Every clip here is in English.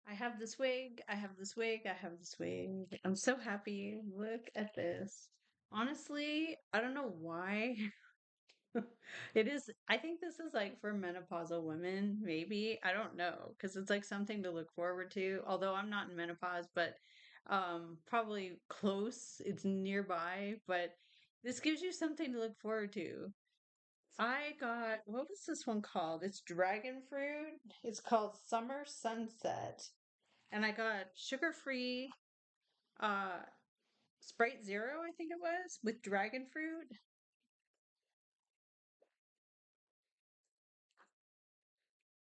I have this wig. I have this wig. I have this wig. I'm so happy. Look at this. Honestly, I don't know why. It is, I think this is like for menopausal women, maybe. I don't know, because it's like something to look forward to. Although I'm not in menopause, but probably close. It's nearby, but this gives you something to look forward to. I got, what was this one called? It's dragon fruit. It's called Summer Sunset. And I got sugar-free uh Sprite Zero, I think it was, with dragon fruit.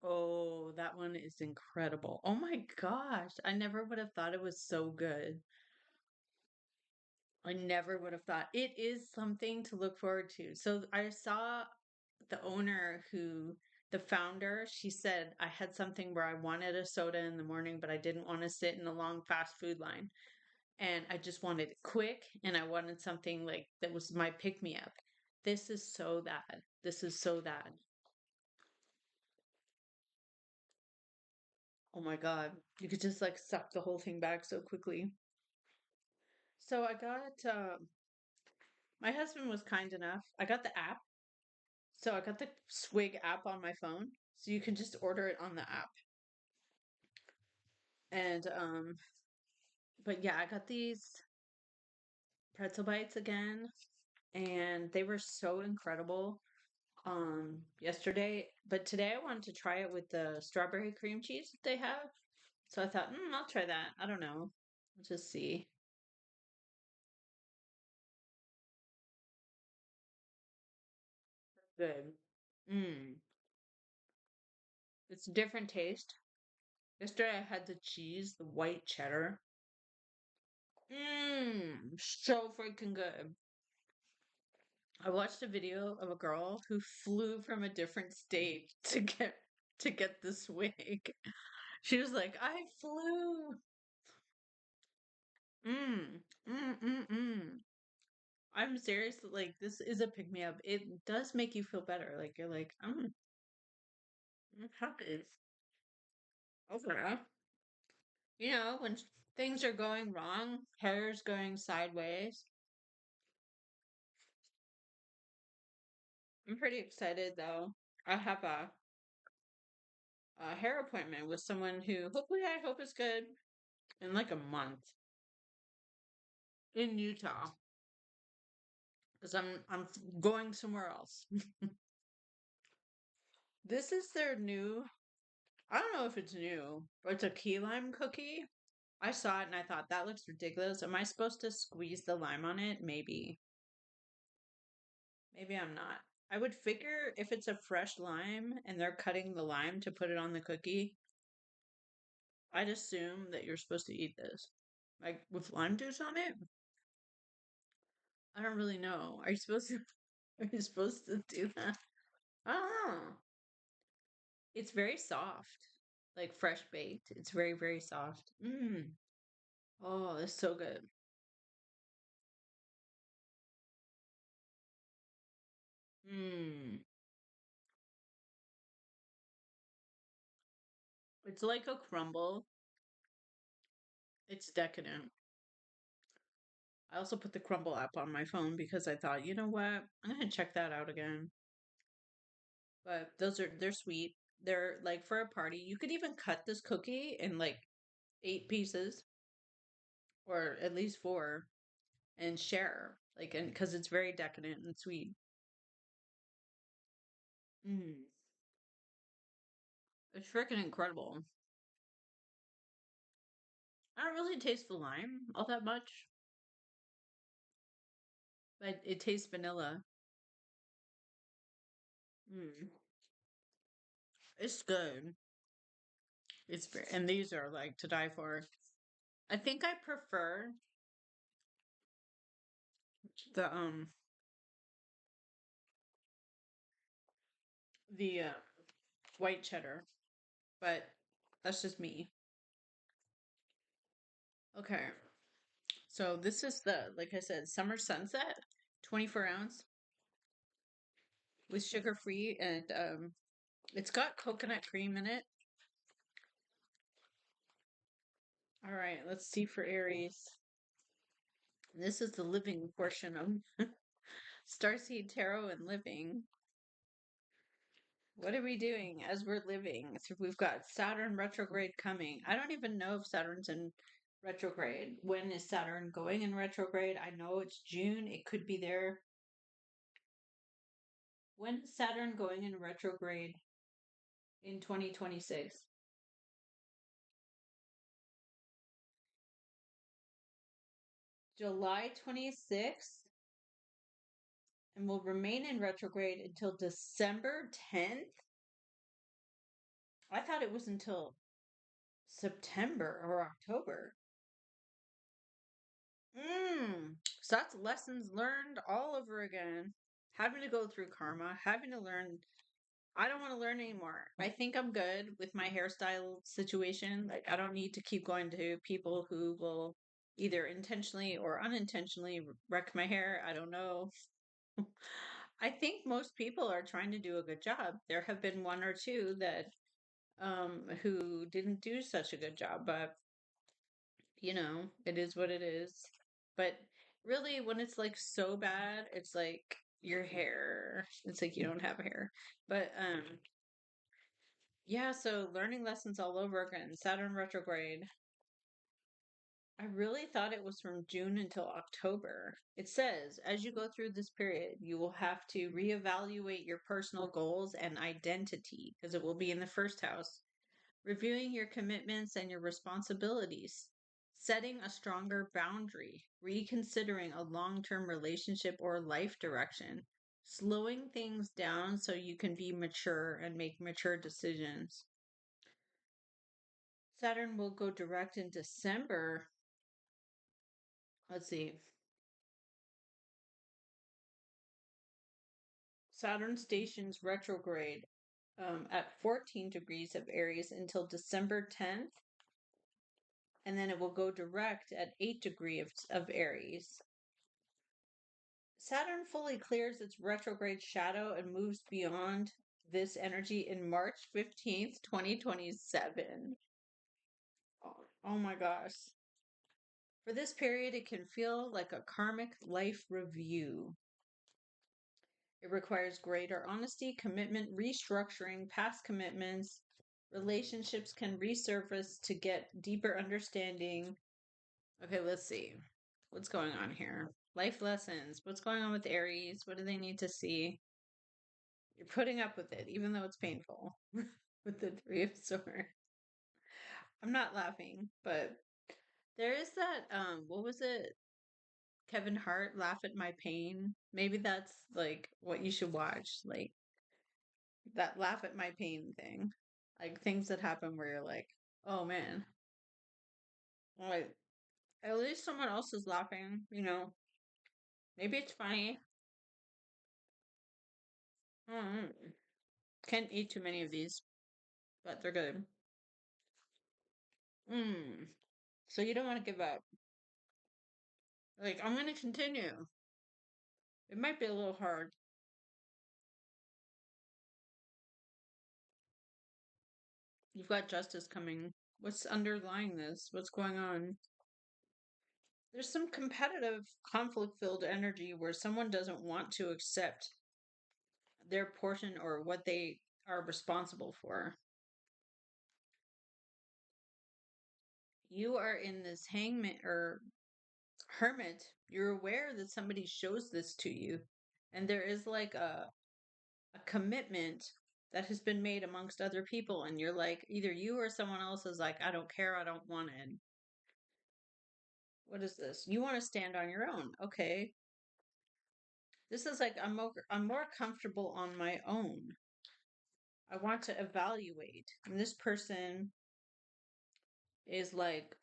Oh, that one is incredible. Oh my gosh. I never would have thought it was so good. I never would have thought. It is something to look forward to. So I saw the owner the founder, she said, I had something where I wanted a soda in the morning, but I didn't want to sit in a long fast food line. And I just wanted it quick and I wanted something like that was my pick me up. This is so that. This is so that. Oh my God. You could just like suck the whole thing back so quickly. So I got, my husband was kind enough. I got the app. So I got the Swig app on my phone. So you can just order it on the app. And, but yeah, I got these pretzel bites again and they were so incredible yesterday, but today I wanted to try it with the strawberry cream cheese that they have. So I thought, I'll try that. I don't know. Let's just see. Good. Mmm. It's a different taste. Yesterday I had the cheese, the white cheddar. Mmm. So freaking good. I watched a video of a girl who flew from a different state to get this wig. She was like, I flew. Mmm. Mmm. Mmm. Mmm. I'm serious. Like this is a pick me up. It does make you feel better. Like you're like, I'm happy. Okay. When things are going wrong, hair's going sideways. I'm pretty excited though. I have a hair appointment with someone who hopefully I hope is good in like a month in Utah because I'm going somewhere else. This is their new. I don't know if it's new, but it's a key lime cookie. I saw it and I thought that looks ridiculous. Am I supposed to squeeze the lime on it? Maybe. Maybe I'm not. I would figure if it's a fresh lime and they're cutting the lime to put it on the cookie, I'd assume that you're supposed to eat this. Like with lime juice on it? I don't really know. Are you supposed to are you supposed to do that? I don't know. It's very soft. Like fresh baked. It's very, very soft. Mmm. Oh, it's so good. Mmm. It's like a crumble. It's decadent. I also put the Crumble app on my phone because I thought, you know what? I'm gonna check that out again. But they're sweet. They're like for a party. You could even cut this cookie in like 8 pieces or at least four and share. Like and because it's very decadent and sweet. Mm. It's freaking incredible. I don't really taste the lime all that much, but it tastes vanilla. Mm. It's good. It's very, and these are like to die for. I think I prefer the the white cheddar, but that's just me. Okay, so this is like I said, summer sunset, 24 ounce with sugar free, and it's got coconut cream in it. All right, let's see for Aries. This is the living portion of Starseed Tarot and Living. What are we doing as we're living? So we've got Saturn retrograde coming. I don't even know if Saturn's in retrograde. When is Saturn going in retrograde? I know it's June. It could be there. When is Saturn going in retrograde in 2026? July 26th, and will remain in retrograde until December 10th. I thought it was until September or October. So that's lessons learned all over again. Having to go through karma, having to learn. I don't want to learn anymore. I think I'm good with my hairstyle situation. Like, I don't need to keep going to people who will either intentionally or unintentionally wreck my hair. I don't know. I think most people are trying to do a good job. There have been one or two that who didn't do such a good job, but it is what it is. But really, when it's like so bad, it's like your hair. It's like you don't have hair. But yeah, so learning lessons all over again. Saturn retrograde. I really thought it was from June until October. It says, as you go through this period, you will have to reevaluate your personal goals and identity because it will be in the first house, reviewing your commitments and your responsibilities, setting a stronger boundary, reconsidering a long term relationship or life direction, slowing things down so you can be mature and make mature decisions. Saturn will go direct in December. Let's see. Saturn stations retrograde at 14 degrees of Aries until December 10th, and then it will go direct at 8 degrees of Aries. Saturn fully clears its retrograde shadow and moves beyond this energy in March 15th, 2027. Oh my gosh. For this period, it can feel like a karmic life review. It requires greater honesty, commitment, restructuring past commitments. Relationships can resurface to get deeper understanding. Okay, let's see. What's going on here? Life lessons. What's going on with Aries? What do they need to see? You're putting up with it, even though it's painful. With the Three of Swords. I'm not laughing, but there is that, what was it? Kevin Hart, Laugh at My Pain. Maybe that's like what you should watch. Like that Laugh at My Pain thing. Like things that happen where you're like, oh man. Like, at least someone else is laughing. Maybe it's funny. Mm. Can't eat too many of these, but they're good. Mm. So you don't want to give up. Like, I'm going to continue. It might be a little hard. You've got justice coming. What's underlying this? What's going on? There's some competitive, conflict filled energy where someone doesn't want to accept their portion or what they are responsible for. You are in this hangman or hermit. You're aware that somebody shows this to you, and there is like a commitment that has been made amongst other people, and you're like, either you or someone else is like, I don't care, I don't want it. What is this? You want to stand on your own. Okay. This is like I'm more comfortable on my own. I want to evaluate. And this person is like,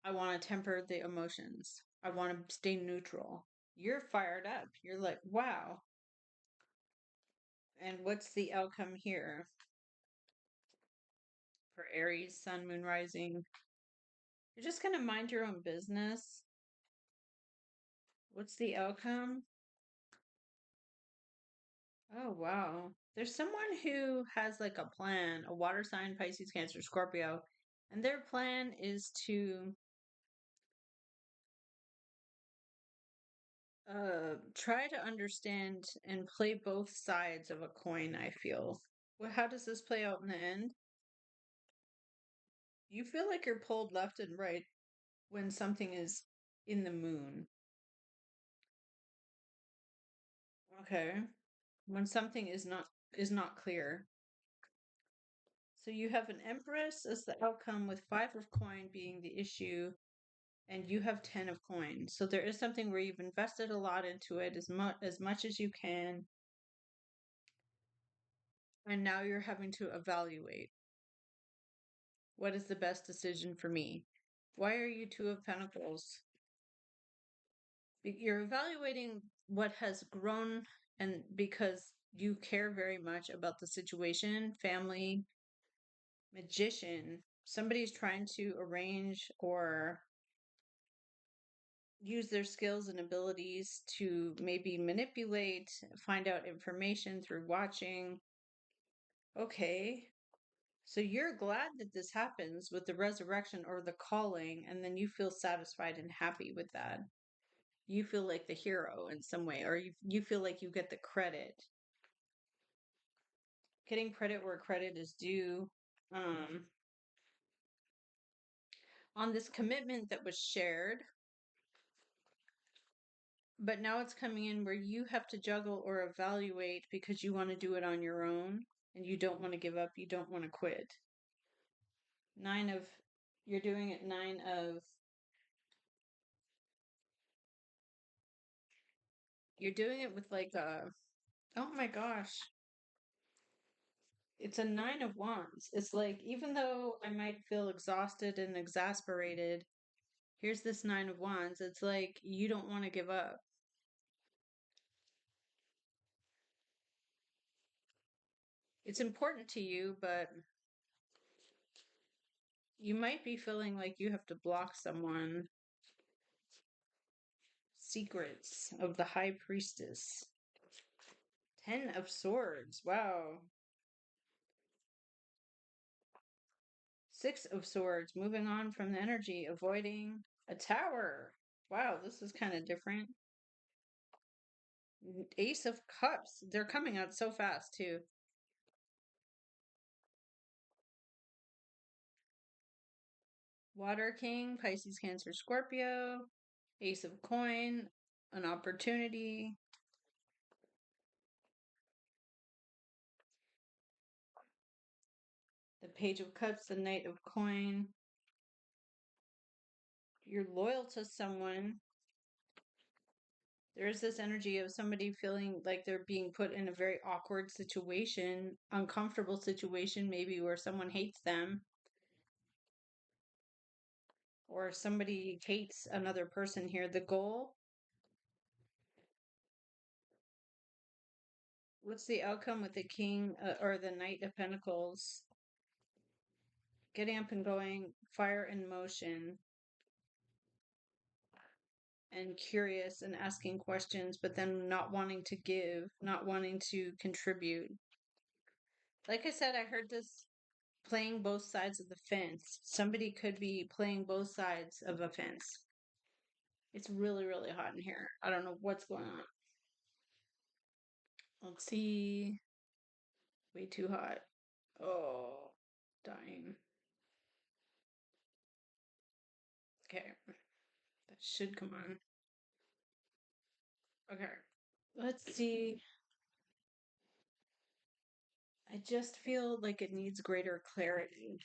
I want to temper the emotions. I want to stay neutral. You're fired up. You're like, wow. And what's the outcome here for Aries, Sun, Moon, Rising? You're just going to mind your own business. What's the outcome? Oh, wow. There's someone who has like a plan, a water sign, Pisces, Cancer, Scorpio, and their plan is to Try to understand and play both sides of a coin, I feel. Well, how does this play out in the end? You feel like you're pulled left and right when something is in the moon. Okay. When something is not clear. So you have an Empress as the outcome with 5 of coin being the issue, and you have 10 of coin. So there is something where you've invested a lot into it, as much as you can, and now you're having to evaluate what is the best decision for me. Why are you 2 of Pentacles? You're evaluating what has grown, and because you care very much about the situation, family, Magician. Somebody's trying to arrange or use their skills and abilities to maybe manipulate, find out information through watching. Okay. So you're glad that this happens with the resurrection or the calling, and then you feel satisfied and happy with that. You feel like the hero in some way, or you feel like you get the credit. Getting credit where credit is due. Um, on this commitment that was shared, but now it's coming in where you have to juggle or evaluate because you want to do it on your own and you don't want to give up, you don't want to quit. Nine of, you're doing it 9 of, you're doing it with like a, oh my gosh, it's a 9 of Wands. It's like, even though I might feel exhausted and exasperated, here's this 9 of Wands. It's like, you don't want to give up. It's important to you, but you might be feeling like you have to block someone. Secrets of the High Priestess. 10 of Swords. Wow. 6 of Swords. Moving on from the energy. Avoiding a tower. Wow, this is kind of different. Ace of Cups. They're coming out so fast, too. Water King. Pisces, Cancer, Scorpio. Ace of Coin. An opportunity. The Page of Cups. The Knight of Coin. You're loyal to someone. There is this energy of somebody feeling like they're being put in a very awkward situation, uncomfortable situation, maybe where someone hates them or somebody hates another person here. The goal, what's the outcome with the King or the Knight of Pentacles? Getting up and going, fire in motion, and curious and asking questions, but then not wanting to give, not wanting to contribute. Like I said, I heard this playing both sides of the fence. Somebody could be playing both sides of a fence. It's really, really hot in here. I don't know what's going on. Let's see. Way too hot. Oh, dying. Okay. That should come on. Okay. Let's see. I just feel like it needs greater clarity.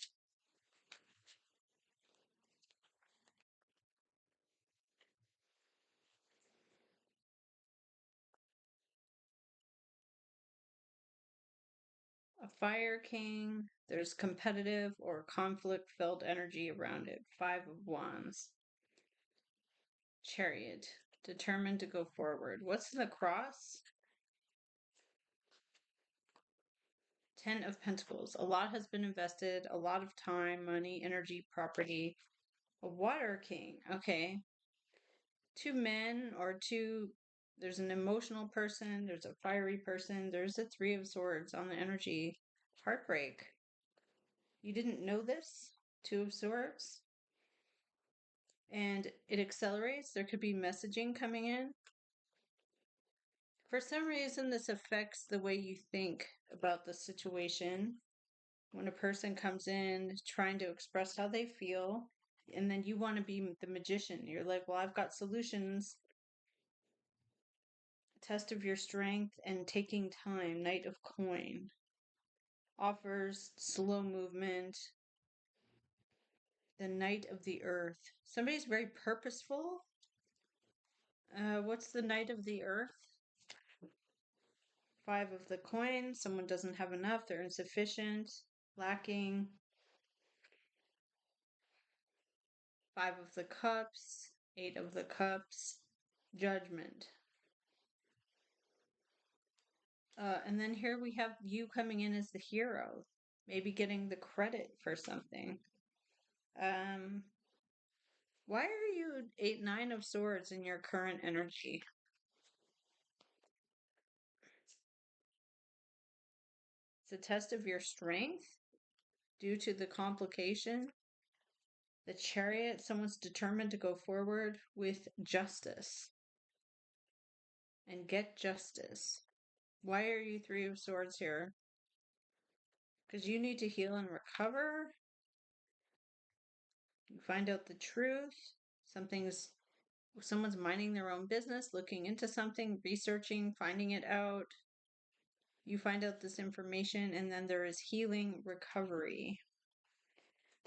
A Fire King. There's competitive or conflict filled energy around it. 5 of Wands. Chariot. Determined to go forward. What's in the cross? 10 of Pentacles. A lot has been invested, a lot of time, money, energy, property. A Water King. Okay. 2 men or two. There's an emotional person, there's a fiery person, there's a 3 of Swords on the energy. Heartbreak. You didn't know this? 2 of Swords. And it accelerates. There could be messaging coming in. For some reason, this affects the way you think about the situation. When a person comes in trying to express how they feel, and then you want to be the magician, you're like, well, I've got solutions. Test of your strength and taking time. Knight of coin offers slow movement. The Knight of the Earth. Somebody's very purposeful. What's the Knight of the Earth? Five of the coin. Someone doesn't have enough. They're insufficient, lacking. Five of the cups. Eight of the cups. Judgment. And then here we have you coming in as the hero, maybe getting the credit for something. Why are you 8, 9 of swords in your current energy? It's a test of your strength due to the complication. The chariot, someone's determined to go forward with justice and get justice. Why are you 3 of swords here? Because you need to heal and recover. You find out the truth. Someone's minding their own business, looking into something, researching, finding it out. You find out this information, and then there is healing, recovery.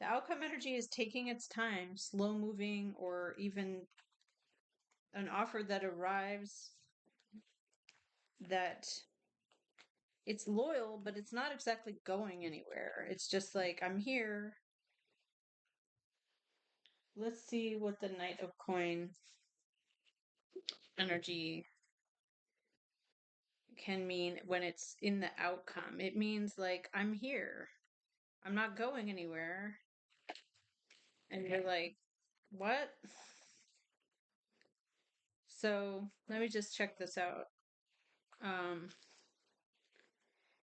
The outcome energy is taking its time, slow moving, or even an offer that arrives that it's loyal, but it's not exactly going anywhere. It's just like, I'm here. Let's see what the Knight of Coin energy can mean when it's in the outcome. It means like, I'm here. I'm not going anywhere. And you're like, what? So let me just check this out.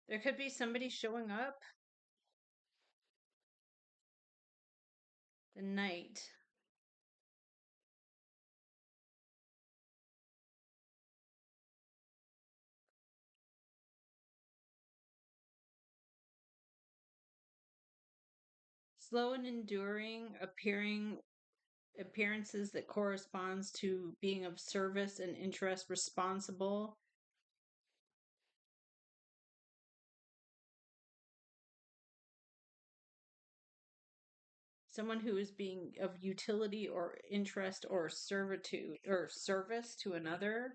There could be somebody showing up. The Knight. Slow and enduring, appearances that corresponds to being of service and interest, responsible. Someone who is being of utility or interest or servitude or service to another.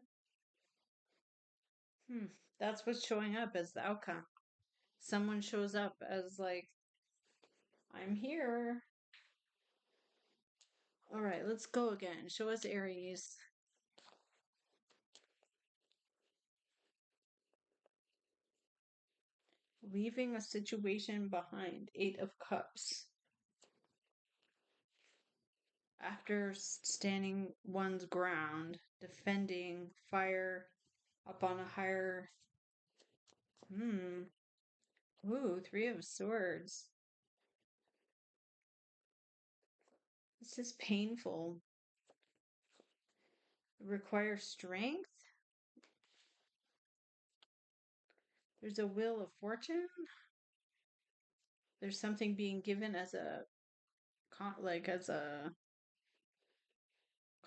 That's what's showing up as the outcome. Someone shows up as like, I'm here. All right, let's go again. Show us Aries. Leaving a situation behind. 8 of Cups. After standing one's ground, defending, fire up on a higher. Ooh, 3 of Swords. This is painful. It requires strength. There's a Wheel of Fortune. There's something being given as a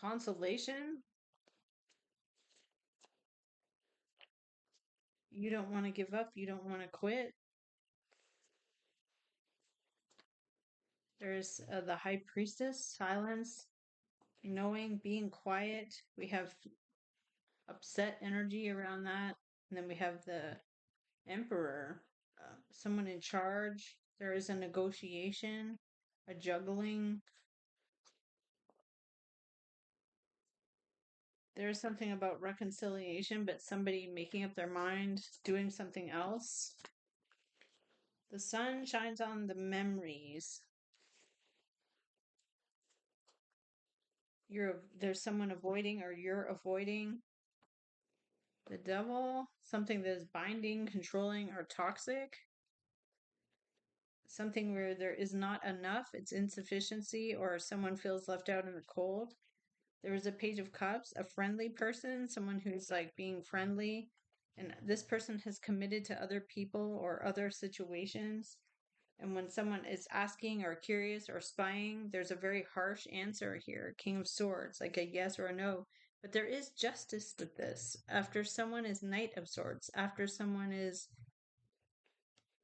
consolation. You don't want to give up. You don't want to quit. There's the High Priestess, silence, knowing, being quiet. We have upset energy around that. And then we have the Emperor, someone in charge. There is a negotiation, a juggling. There is something about reconciliation, but somebody making up their mind, doing something else. The sun shines on the memories. There's someone avoiding, or you're avoiding. The Devil, something that is binding, controlling, or toxic. Something where there is not enough, it's insufficiency, or someone feels left out in the cold. There was a Page of Cups, a friendly person, someone who's like being friendly. And this person has committed to other people or other situations. And when someone is asking or curious or spying, there's a very harsh answer here. King of Swords, like a yes or a no. But there is justice with this. After someone is Knight of Swords, after someone is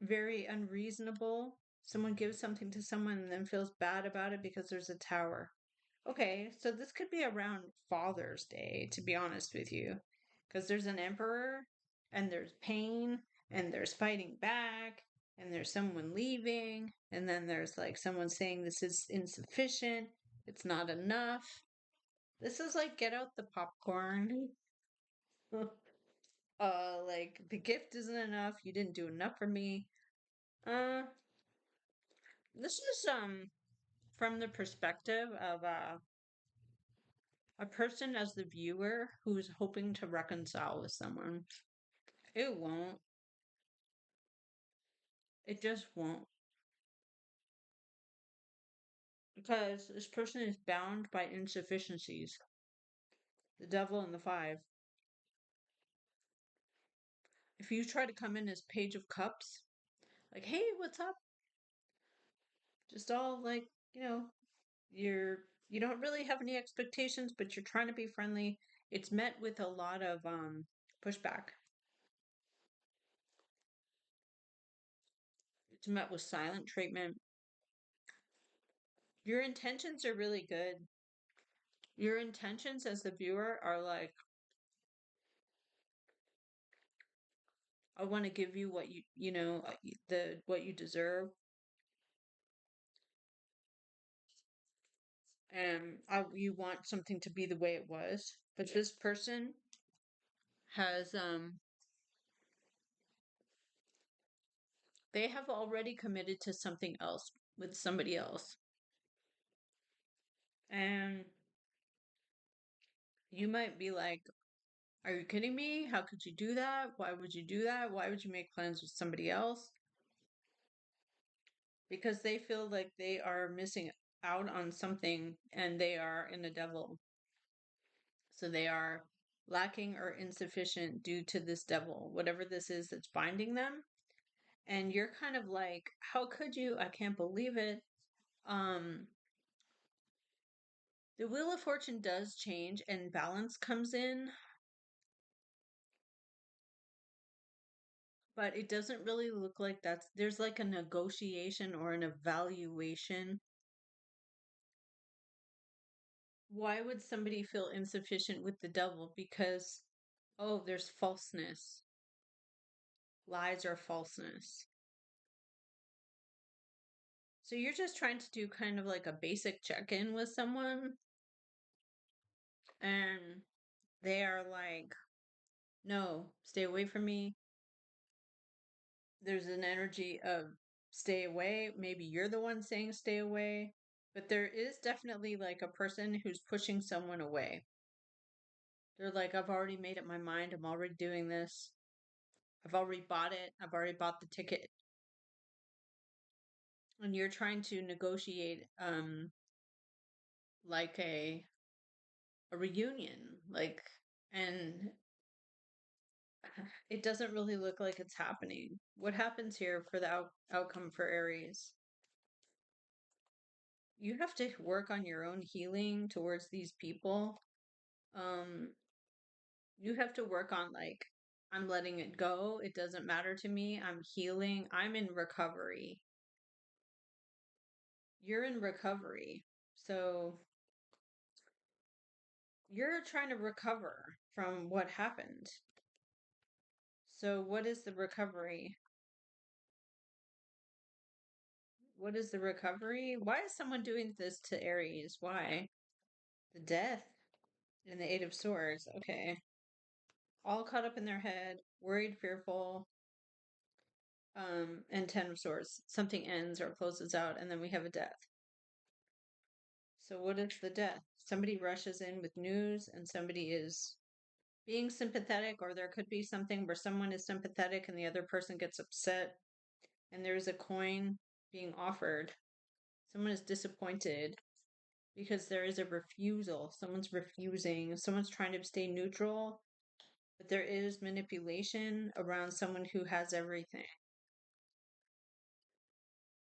very unreasonable, someone gives something to someone and then feels bad about it because there's a Tower. Okay, so this could be around Father's Day, to be honest with you, because there's an emperor and there's pain and there's fighting back and there's someone leaving and then there's like someone saying this is insufficient, it's not enough. This is like get out the popcorn. Like the gift isn't enough, you didn't do enough for me. Uh, this is from the perspective of a person as the viewer who's hoping to reconcile with someone. It won't. It just won't. Because this person is bound by insufficiencies. The devil and the five. If you try to come in as Page of Cups, like, hey, what's up? Just all like, you know, you don't really have any expectations, but you're trying to be friendly. It's met with a lot of pushback. It's met with silent treatment. Your intentions are really good. Your intentions as the viewer are like, I want to give you what you know, the what you deserve, and you want something to be the way it was. But this person has they have already committed to something else with somebody else, and you might be like, "Are you kidding me? How could you do that? Why would you do that? Why would you make plans with somebody else?" Because they feel like they are missing out on something, and they are in the devil. So they are lacking or insufficient due to this devil, whatever this is that's binding them. And you're kind of like, how could you? I can't believe it. Um, the Wheel of Fortune does change and balance comes in, but it doesn't really look like there's like a negotiation or an evaluation. Why would somebody feel insufficient with the devil? Because, oh, there's falseness. Lies are falseness. So you're just trying to do kind of like a basic check-in with someone, and they are like, no, stay away from me. There's an energy of stay away. Maybe you're the one saying stay away, but there is definitely like a person who's pushing someone away. They're like, I've already made up my mind. I'm already doing this. I've already bought it. I've already bought the ticket. And you're trying to negotiate like a reunion, like, and it doesn't really look like it's happening. What happens here for the outcome for Aries? You have to work on your own healing towards these people. Um, you have to work on like, I'm letting it go. It doesn't matter to me. I'm healing. I'm in recovery. You're in recovery. So you're trying to recover from what happened. So what is the recovery? What is the recovery? Why is someone doing this to Aries? Why? The death and the Eight of Swords. Okay. All caught up in their head, worried, fearful, and Ten of Swords. Something ends or closes out, and then we have a death. So what is the death? Somebody rushes in with news and somebody is being sympathetic, or there could be something where someone is sympathetic and the other person gets upset, and there's a coin being offered. Someone is disappointed. because there is a refusal. Someone's refusing, someone's trying to stay neutral, but there is manipulation around someone who has everything.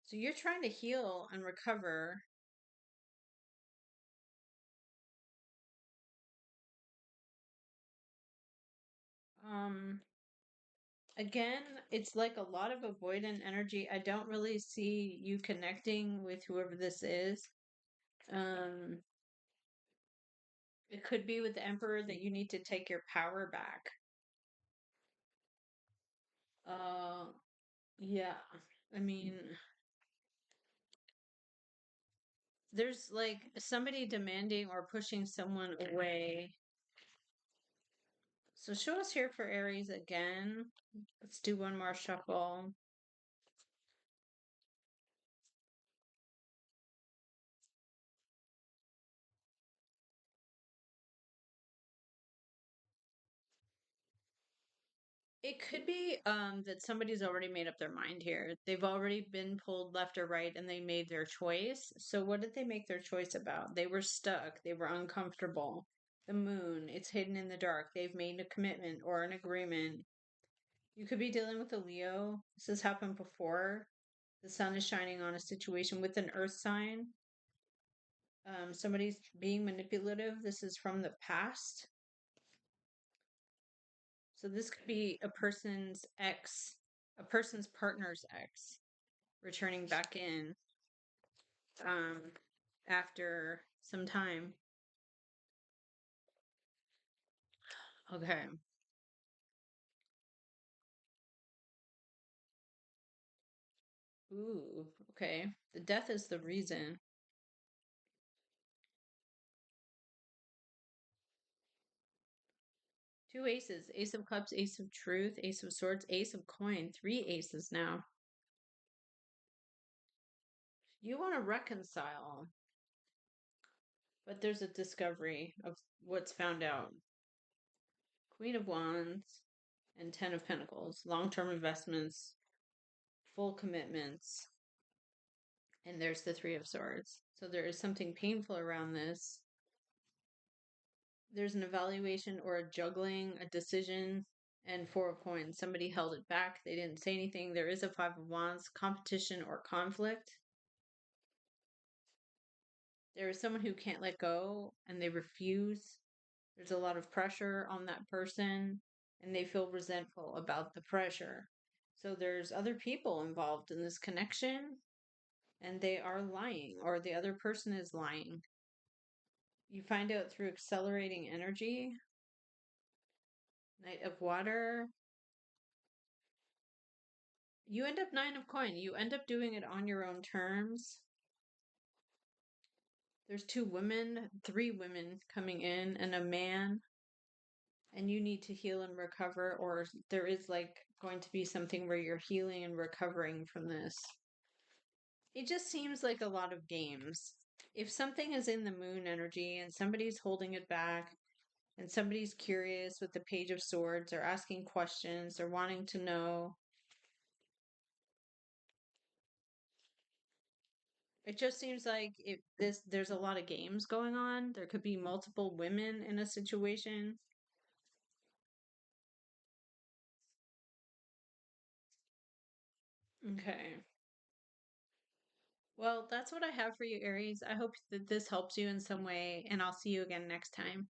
So you're trying to heal and recover. Um, Again, it's like a lot of avoidant energy. I don't really see you connecting with whoever this is. Um, it could be with the Emperor that you need to take your power back. Uh, yeah. I mean, there's like somebody demanding or pushing someone away. So show us here for Aries again. Let's do one more shuffle. It could be that somebody's already made up their mind here. They've already been pulled left or right and they made their choice. So what did they make their choice about? They were stuck. They were uncomfortable. The moon, it's hidden in the dark. They've made a commitment or an agreement. You could be dealing with a Leo. This has happened before. The sun is shining on a situation with an earth sign. Somebody's being manipulative. This is from the past. So this could be a person's ex, a person's partner's ex returning back in um, after some time. Okay. Ooh, okay. The death is the reason. Two aces. Ace of Cups, Ace of Truth, Ace of Swords, Ace of Coin. Three aces now. You want to reconcile, but there's a discovery of what's found out. Queen of Wands and Ten of Pentacles. Long-term investments, full commitments. And there's the Three of Swords. So there is something painful around this. There's an evaluation or a juggling, a decision, and Four of Coins. Somebody held it back. They didn't say anything. There is a Five of Wands, competition or conflict. There is someone who can't let go and they refuse. There's a lot of pressure on that person and they feel resentful about the pressure. So there's other people involved in this connection and they are lying or the other person is lying. You find out through accelerating energy. Knight of Water. You end up Nine of Coin. You end up doing it on your own terms. There's two women, three women coming in, and a man. And you need to heal and recover, or there is like going to be something where you're healing and recovering from this. It just seems like a lot of games. If something is in the moon energy and somebody's holding it back, and somebody's curious with the Page of Swords, or asking questions, or wanting to know, it just seems like there's a lot of games going on. There could be multiple women in a situation. Okay. Well, that's what I have for you, Aries. I hope that this helps you in some way, and I'll see you again next time.